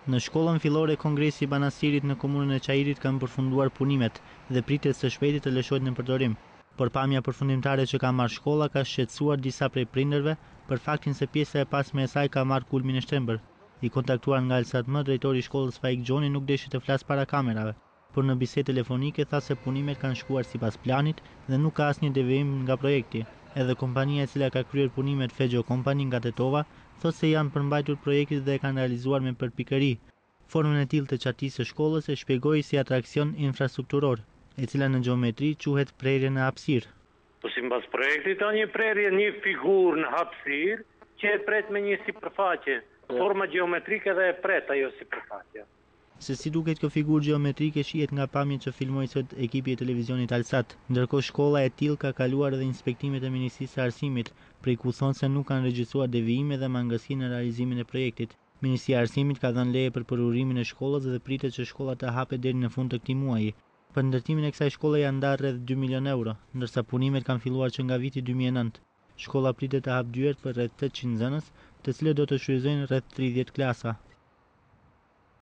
Në shkollën fillore Kongresi i Banasirit në komunën e Çajirit kanë përfunduar punimet dhe pritet së shpejti të lëshohet në përdorim. Por pamja përfundimtare që ka marrë shkolla ka shqetësuar disa prej prindërve për faktin se pjesa e pasme e saj ka marrë kulmin e shtrembër. I kontaktuar nga Elsatm, drejtori i shkollës Faik Gjoni nuk deshi të flasë para kamerave, por në bisedë telefonike tha se punimet kanë shkuar sipas planit dhe nuk ka asnjë devijim nga projekti. Edhe kompania e cila ka kryer punimet Fegjo Company nga Tetova thotë se janë përmbajtur projektit dhe e kanë realizuar me përpikëri. Formën e tillë të çatisë së shkollës e shpjegoi si atraksion infrastrukturor, e cila në gjeometri quhet prerje në hapësirë. Po sipas projektit ka një prerje, një figurë në hapësirë që e pret me një sipërfaqe. Forma gjeometrike dhe e pret ajo sipërfaqe. Se si duket kjo figurë gjeometrike shihet nga pamjet që filmoi sot ekipi i televizionit Alsat, ndërkohë shkolla e tillë ka kaluar edhe inspektimet e Ministrisë së Arsimit, prej ku thonë se nuk kanë regjistruar devijime dhe mangësi në realizimin e projektit. Ministria e Arsimit ka dhënë leje për përurimin e shkollës dhe pritet që shkolla të hapet deri në fund të këtij muaji. Për ndërtimin e kësaj shkolle janë ndarë rreth 2 milion euro, ndërsa punimet kanë filluar që nga viti 2009. Shkolla pritet të hapë dyert për rreth 800 nxënës, të cilët do të shfrytëzojnë rreth 30 klasa.